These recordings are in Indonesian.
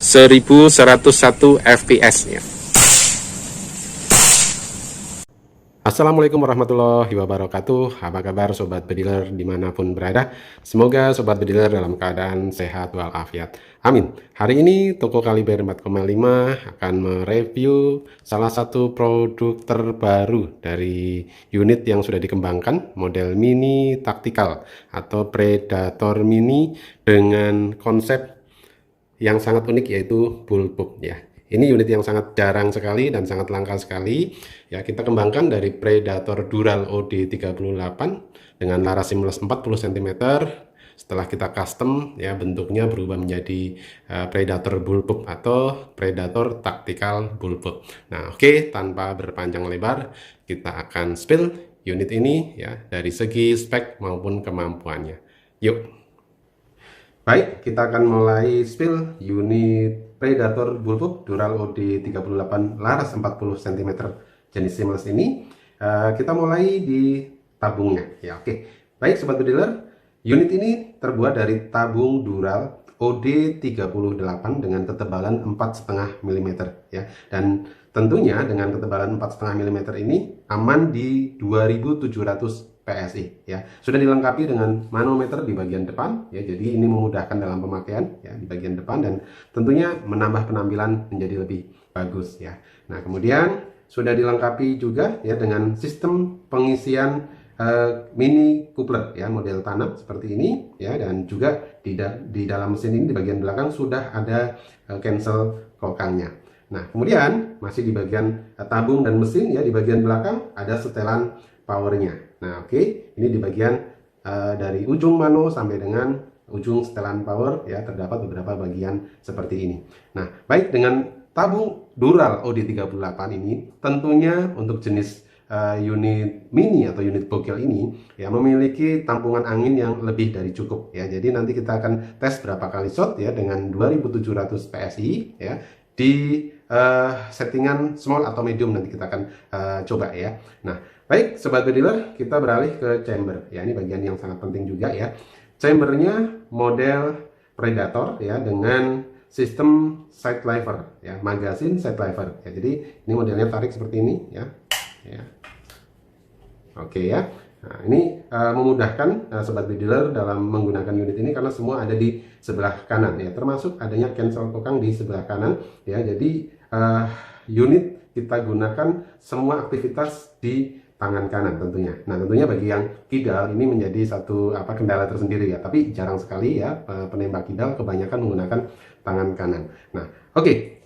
1101 fps-nya. Assalamualaikum warahmatullahi wabarakatuh. Apa kabar sobat bediler dimanapun berada? Semoga sobat bediler dalam keadaan sehat walafiat. Amin. Hari ini toko Kaliber 4,5 akan mereview salah satu produk terbaru dari unit yang sudah dikembangkan, model mini taktikal atau Predator mini dengan konsep yang sangat unik yaitu bullpup ya. Ini unit yang sangat jarang sekali dan sangat langka sekali. Ya, kita kembangkan dari Predator Dural OD38 dengan laras seamless 40 cm. Setelah kita custom ya, bentuknya berubah menjadi Predator bullpup atau Predator Tactical bullpup. Nah, oke, tanpa berpanjang lebar, kita akan spill unit ini ya dari segi spek maupun kemampuannya. Yuk. Baik, kita akan mulai spill unit Predator bullpup Dural OD38 laras 40 cm jenis seamless ini. Kita mulai di tabungnya ya. Oke. Baik sobat bediler, unit ini terbuat dari tabung Dural OD38 dengan ketebalan 4,5 mm ya. Dan tentunya dengan ketebalan 4,5 mm ini aman di 2700 PSI ya. Sudah dilengkapi dengan manometer di bagian depan ya, jadi ini memudahkan dalam pemakaian ya di bagian depan dan tentunya menambah penampilan menjadi lebih bagus ya. Nah, kemudian sudah dilengkapi juga ya dengan sistem pengisian mini coupler ya, model tanam seperti ini ya, dan juga di dalam mesin ini di bagian belakang sudah ada cancel kokangnya. Nah, kemudian masih di bagian tabung dan mesin ya, di bagian belakang ada setelan powernya. Nah, oke, ini di bagian dari ujung mano sampai dengan ujung setelan power ya, terdapat beberapa bagian seperti ini. Nah, baik, dengan tabung Dural OD38 ini tentunya untuk jenis unit mini atau unit bogel ini ya memiliki tampungan angin yang lebih dari cukup ya. Jadi nanti kita akan tes berapa kali shot ya dengan 2700 PSI ya di settingan small atau medium, nanti kita akan coba ya. Nah, baik sobat bediler, kita beralih ke chamber ya, ini bagian yang sangat penting juga ya. Chambernya model Predator ya dengan sistem side lever ya, magazine side lever ya. Jadi ini modelnya tarik seperti ini ya. Oke ya. Nah, ini memudahkan sobat bediler dalam menggunakan unit ini karena semua ada di sebelah kanan ya, termasuk adanya cancel kokang di sebelah kanan ya. Jadi unit kita gunakan semua aktivitas di tangan kanan tentunya. Nah, tentunya bagi yang kidal ini menjadi satu kendala tersendiri ya, tapi jarang sekali ya penembak kidal kebanyakan menggunakan tangan kanan. Nah, oke,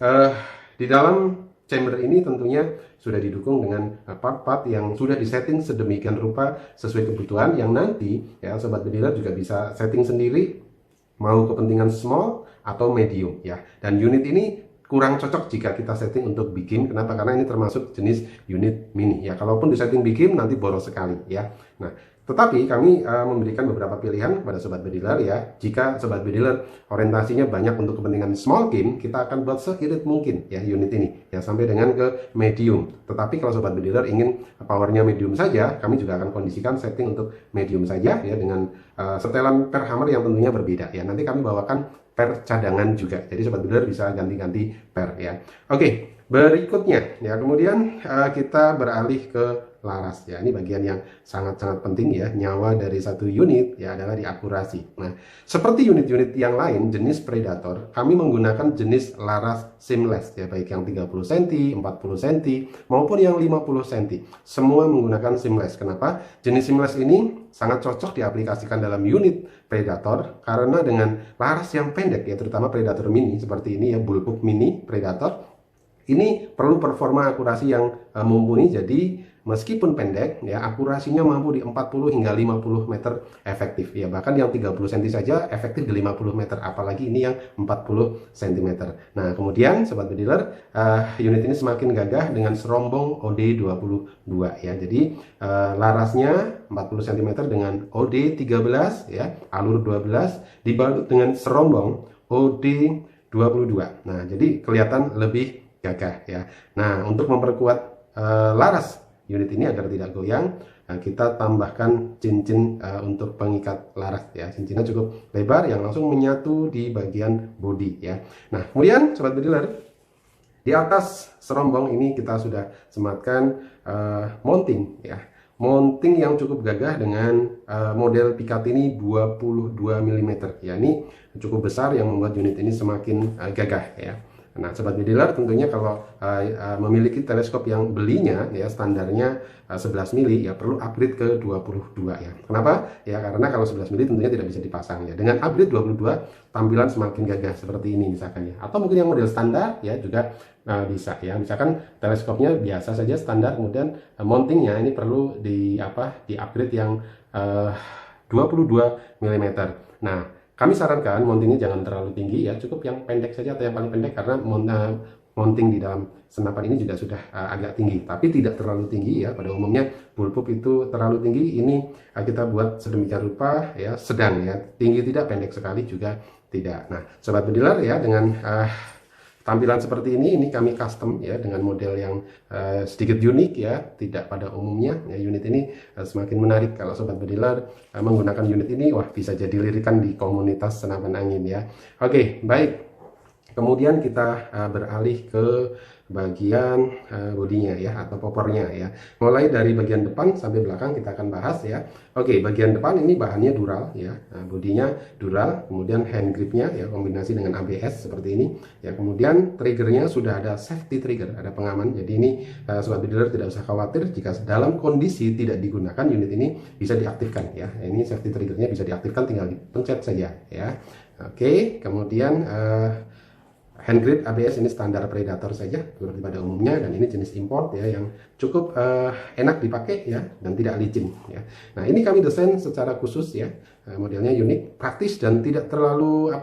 di dalam chamber ini tentunya sudah didukung dengan part-part yang sudah disetting sedemikian rupa sesuai kebutuhan, yang nanti ya sobat bediler juga bisa setting sendiri mau kepentingan small atau medium ya. Dan unit ini kurang cocok jika kita setting untuk big game. Kenapa? Karena ini termasuk jenis unit mini ya. Kalaupun di setting big game nanti boros sekali ya. Nah, tetapi kami memberikan beberapa pilihan kepada sobat bediler ya. Jika sobat bediler orientasinya banyak untuk kepentingan small game, kita akan buat seirit mungkin ya unit ini ya sampai dengan ke medium. Tetapi kalau sobat bediler ingin powernya medium saja, kami juga akan kondisikan setting untuk medium saja ya, dengan setelan per hammer yang tentunya berbeda ya. Nanti kami bawakan per cadangan juga, jadi sobat bediler bisa ganti-ganti per ya. Oke, berikutnya ya, kemudian kita beralih ke laras ya. Ini bagian yang sangat-sangat penting ya, nyawa dari satu unit ya adalah di akurasi. Nah, seperti unit-unit yang lain jenis Predator, kami menggunakan jenis laras seamless ya, baik yang 30 cm, 40 cm maupun yang 50 cm, semua menggunakan seamless. Kenapa? Jenis seamless ini sangat cocok diaplikasikan dalam unit Predator karena dengan laras yang pendek ya, terutama Predator mini seperti ini ya, bullpup mini Predator ini perlu performa akurasi yang mumpuni. Jadi meskipun pendek ya, akurasinya mampu di 40 hingga 50 meter efektif ya. Bahkan yang 30 cm saja efektif di 50 meter, apalagi ini yang 40 cm. Nah, kemudian sobat bediler, unit ini semakin gagah dengan serombong OD22 ya. Jadi larasnya 40 cm dengan OD13 ya, alur 12 dibalut dengan serombong OD22. Nah, jadi kelihatan lebih gagah ya. Nah, untuk memperkuat laras unit ini agar tidak goyang, kita tambahkan cincin untuk pengikat laras ya. Cincinnya cukup lebar yang langsung menyatu di bagian bodi ya. Nah, kemudian sobat bediler, di atas serombong ini kita sudah sematkan mounting ya. Mounting yang cukup gagah dengan model Picatinny 22 mm ya. Ini cukup besar yang membuat unit ini semakin gagah ya. Nah, sobat bediler, tentunya kalau memiliki teleskop yang belinya ya standarnya 11 mili ya perlu upgrade ke 22 ya. Kenapa? Ya karena kalau 11 mili tentunya tidak bisa dipasang ya. Dengan upgrade 22 tampilan semakin gagah seperti ini misalkan ya. Atau mungkin yang model standar ya juga bisa ya. Misalkan teleskopnya biasa saja standar, kemudian mountingnya ini perlu di upgrade yang 22 mm. Nah, kami sarankan mountingnya jangan terlalu tinggi ya, cukup yang pendek saja atau yang paling pendek, karena mounting di dalam senapan ini juga sudah agak tinggi, tapi tidak terlalu tinggi ya. Pada umumnya bullpup itu terlalu tinggi, ini kita buat sedemikian rupa ya, sedang ya, tinggi tidak, pendek sekali juga tidak. Nah, sobat bediler ya, dengan tampilan seperti ini kami custom ya dengan model yang sedikit unik ya, tidak pada umumnya ya. Unit ini semakin menarik kalau sobat bediler menggunakan unit ini, wah bisa jadi lirikan di komunitas senapan angin ya. Oke, baik. Kemudian kita beralih ke bagian bodinya ya, atau popornya ya. Mulai dari bagian depan sampai belakang kita akan bahas ya. Oke, bagian depan ini bahannya dural ya. Nah, bodinya dural, kemudian hand gripnya ya kombinasi dengan ABS seperti ini ya. Kemudian triggernya sudah ada safety trigger, ada pengaman. Jadi ini sobat bediler tidak usah khawatir jika dalam kondisi tidak digunakan, unit ini bisa diaktifkan ya. Ini safety triggernya bisa diaktifkan, tinggal dipencet saja ya. Oke, kemudian hand grip ABS ini standar Predator saja seperti pada umumnya, dan ini jenis import ya yang cukup enak dipakai ya dan tidak licin ya. Nah, ini kami desain secara khusus ya, modelnya unik, praktis dan tidak terlalu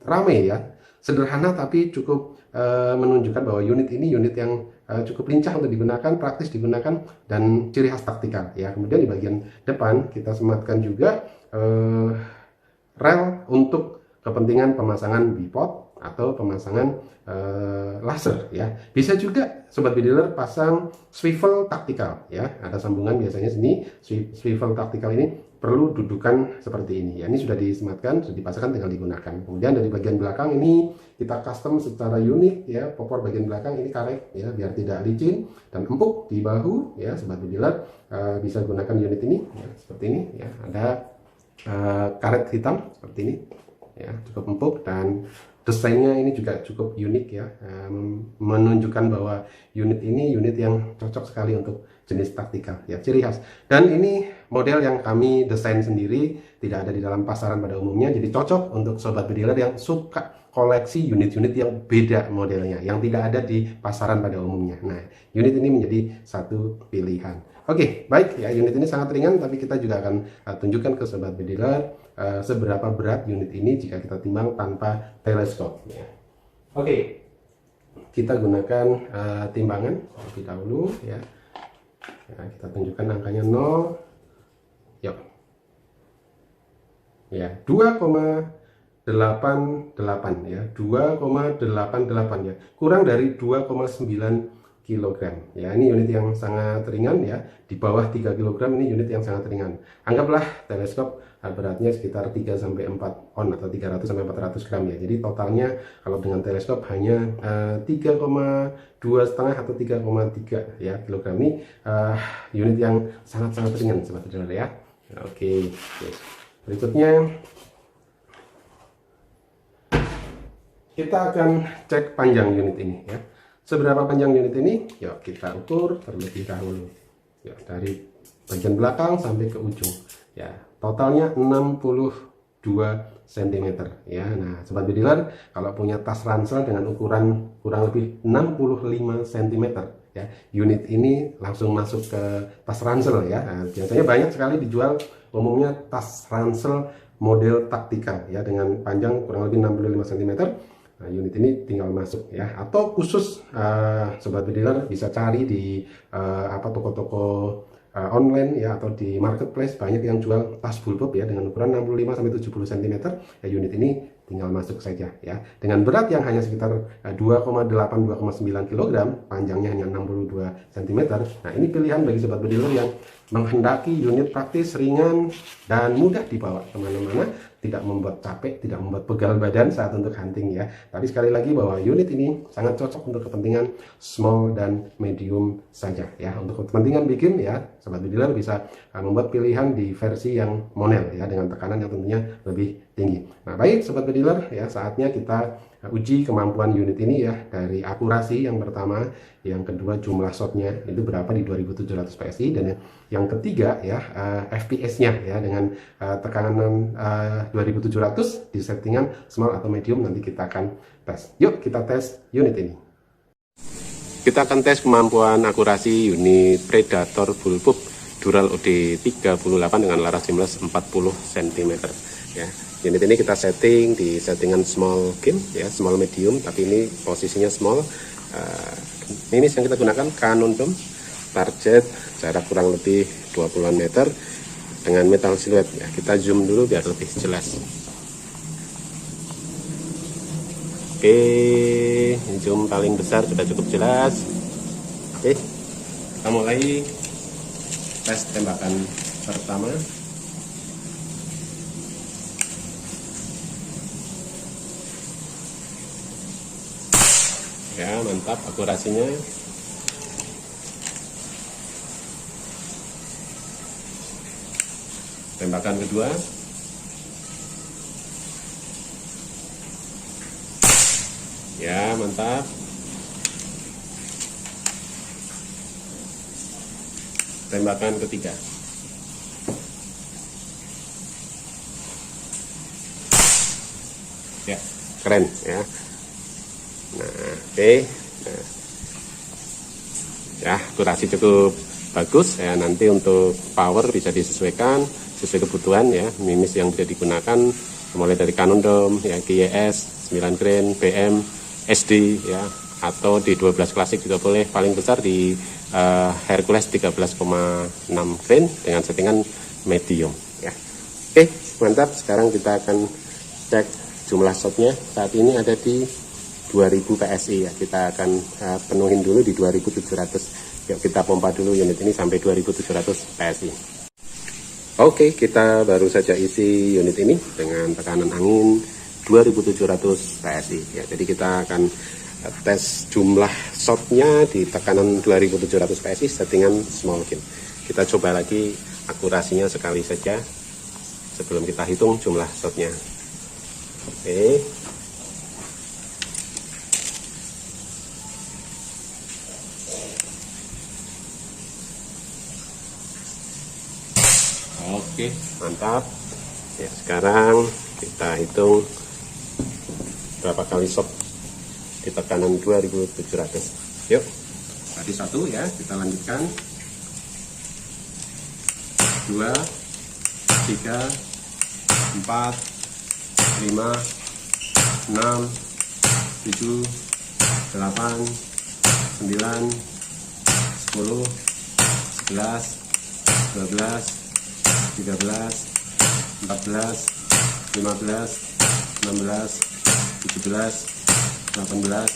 ramai ya, sederhana tapi cukup menunjukkan bahwa unit ini unit yang cukup lincah untuk digunakan, praktis digunakan, dan ciri khas taktikal ya. Kemudian di bagian depan kita sematkan juga rel untuk kepentingan pemasangan bipod atau pemasangan laser ya. Bisa juga sobat bediler pasang swivel taktikal ya. Ada sambungan biasanya sini, swivel taktikal ini perlu dudukan seperti ini ya. Ini sudah disematkan, sudah dipasangkan, tinggal digunakan. Kemudian dari bagian belakang ini kita custom secara unik ya. Popor bagian belakang ini karet ya, biar tidak licin dan empuk di bahu ya. Sobat bediler bisa gunakan unit ini ya, seperti ini ya. Ada karet hitam seperti ini ya, cukup empuk, dan desainnya ini juga cukup unik ya, menunjukkan bahwa unit ini unit yang cocok sekali untuk jenis taktikal ya, ciri khas. Dan ini model yang kami desain sendiri, tidak ada di dalam pasaran pada umumnya, jadi cocok untuk sobat bediler yang suka koleksi unit-unit yang beda modelnya, yang tidak ada di pasaran pada umumnya. Nah, unit ini menjadi satu pilihan. Oke, baik ya, unit ini sangat ringan, tapi kita juga akan tunjukkan ke sobat bediler seberapa berat unit ini jika kita timbang tanpa teleskop ya. Oke, kita gunakan timbangan terlebih dahulu ya. Nah, kita tunjukkan angkanya 0. Yuk. Ya, 2,88 ya, 2,88 ya, kurang dari 2,9 kilogram ya. Ini unit yang sangat ringan ya, di bawah 3 kg. Ini unit yang sangat ringan. Anggaplah teleskop beratnya sekitar 3-4 on atau 300-400 gram ya. Jadi totalnya kalau dengan teleskop hanya 3,2,5 atau 3,3 ya kilogram. Ini unit yang sangat-sangat ringan sobat bediler ya. Oke. Berikutnya kita akan cek panjang unit ini ya. Seberapa panjang unit ini? Yuk kita ukur terlebih dahulu. Yuk, dari bagian belakang sampai ke ujung. Ya, totalnya 62 cm ya. Nah, sobat bediler kalau punya tas ransel dengan ukuran kurang lebih 65 cm ya, unit ini langsung masuk ke tas ransel ya. Nah, biasanya banyak sekali dijual umumnya tas ransel model taktikal ya dengan panjang kurang lebih 65 cm. Nah, unit ini tinggal masuk ya, atau khusus sobat bediler bisa cari di toko-toko online ya, atau di marketplace banyak yang jual tas bullpup ya dengan ukuran 65-70 cm ya. Unit ini tinggal masuk saja ya. Dengan berat yang hanya sekitar 2,8-2,9 kg, panjangnya hanya 62 cm. Nah, ini pilihan bagi sobat bediler yang menghendaki unit praktis, ringan, dan mudah dibawa kemana-mana, tidak membuat capek, tidak membuat pegal badan saat untuk hunting ya. Tapi sekali lagi bahwa unit ini sangat cocok untuk kepentingan small dan medium saja ya. Untuk kepentingan bikin ya, sobat bediler bisa membuat pilihan di versi yang monel ya, dengan tekanan yang tentunya lebih tinggi. Nah, baik sobat bediler ya, saatnya kita uji kemampuan unit ini ya, dari akurasi yang pertama, yang kedua jumlah shotnya itu berapa di 2700 PSI, dan yang ketiga ya FPS-nya ya, dengan tekanan 2700 di settingan small atau medium. Nanti kita akan tes. Yuk kita tes unit ini. Kita akan tes kemampuan akurasi unit Predator Bullpup Dural OD 38 dengan laras seamless 40 cm ya. Unit ini kita setting di settingan small game ya, small medium, tapi ini posisinya small. Ini yang kita gunakan Cannon Dome, target jarak kurang lebih 20 meter dengan metal siluet ya. Kita zoom dulu biar lebih jelas. Oke, zoom paling besar sudah cukup jelas. Oke, kita mulai tes tembakan pertama. Ya, mantap akurasinya. Tembakan kedua. Ya, mantap. Tembakan ketiga. Ya, keren ya. Nah, oke. Nah, ya, akurasi cukup bagus ya. Nanti untuk power bisa disesuaikan sesuai kebutuhan ya. Mimis yang bisa digunakan mulai dari Cannon Dome ya, GYS 9 grain, BM, SD ya, atau di 12 klasik juga boleh. Paling besar di Hercules 13,6 grain dengan settingan medium ya. Oke, mantap. Sekarang kita akan cek jumlah shotnya. Saat ini ada di 2000 PSI ya. Kita akan penuhin dulu di 2700. Yuk kita pompa dulu unit ini sampai 2700 PSI. Oke, kita baru saja isi unit ini dengan tekanan angin 2700 PSI ya. Jadi kita akan tes jumlah shotnya di tekanan 2700 PSI settingan small game. Kita coba lagi akurasinya sekali saja sebelum kita hitung jumlah shotnya. Oke. Oke, mantap. Ya, sekarang kita hitung berapa kali shot di tekanan 2700. Yuk, tadi satu ya, kita lanjutkan. 2, 3, 4, 5, 6, 7, 8, 9, 10, 11, 12, 13, 14, 15, 16, 17, 18,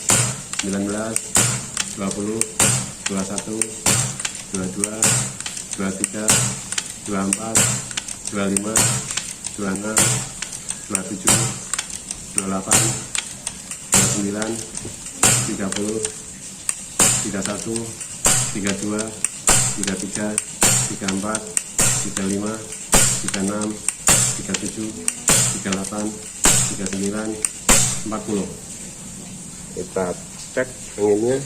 19, 20, 21, 22, 23, 24, 25, 26, 27, 28, 29, 30, 31, 32, 33, 34, 35, 36, 37, 38, 39, 40. Kita cek anginnya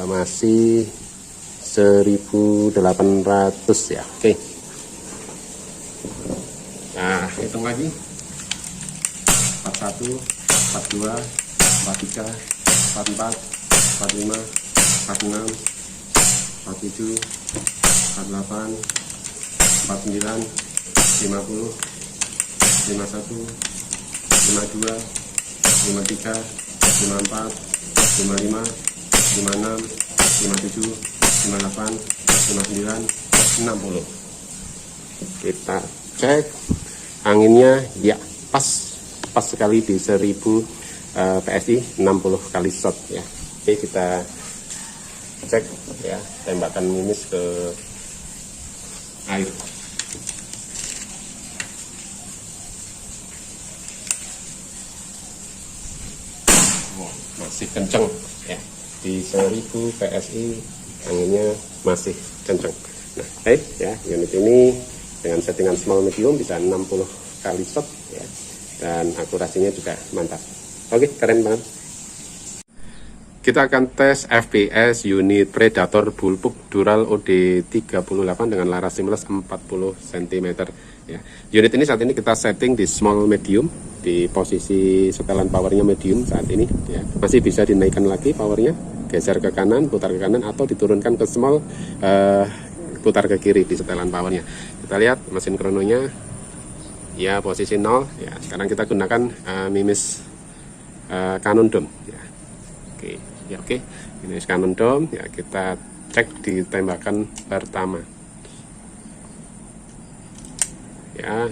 masih 1800 ya. Oke. Nah, hitung lagi. 41, 42, 43, 44, 45, 46, 47, 48, 49, 50, 51, 52, 53, 54, 55, 56, 57, 58, 59, 60. Kita cek anginnya, ya pas sekali di 1000 PSI 60 kali shot ya. Oke, kita cek ya tembakan mimis ke air. Masih kenceng ya, di 1000 PSI anginnya masih kenceng. Nah, baik ya, unit ini dengan settingan small medium bisa 60 kali shot ya, dan akurasinya juga mantap. Oke, keren banget. Kita akan tes FPS unit Predator Bullpup Dural OD38 dengan laras seamless 40 cm ya. Unit ini saat ini kita setting di small medium, di posisi setelan powernya medium saat ini ya. Masih bisa dinaikkan lagi powernya, geser ke kanan, putar ke kanan, atau diturunkan ke small, putar ke kiri di setelan powernya. Kita lihat mesin krononya ya, posisi 0 ya. Sekarang kita gunakan mimis Cannon Dome ya. Oke, ini Cannon Dome ya, kita cek di tembakan pertama ya,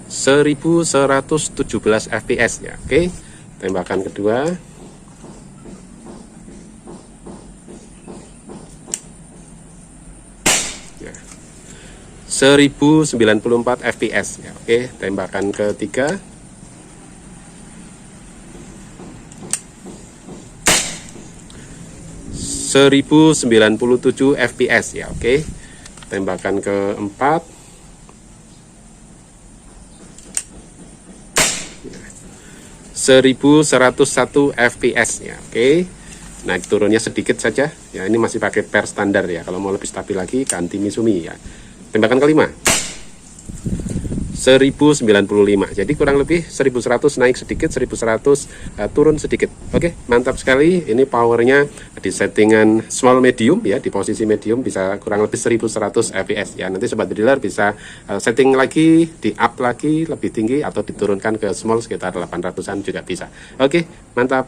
1117 fps ya. Oke, tembakan kedua ya, 1094 fps ya. Oke, tembakan ketiga 1097 fps ya. Oke, tembakan keempat 1101 fps ya. Oke, naik turunnya sedikit saja ya, ini masih pakai per standar ya. Kalau mau lebih stabil lagi ganti Misumi ya. Tembakan kelima 1095, jadi kurang lebih 1100 naik sedikit, 1100 turun sedikit. Oke, mantap sekali. Ini powernya di settingan small medium ya, di posisi medium bisa kurang lebih 1100 fps ya. Nanti sobat dealer bisa setting lagi, di up lagi lebih tinggi, atau diturunkan ke small sekitar 800-an juga bisa. Oke, mantap.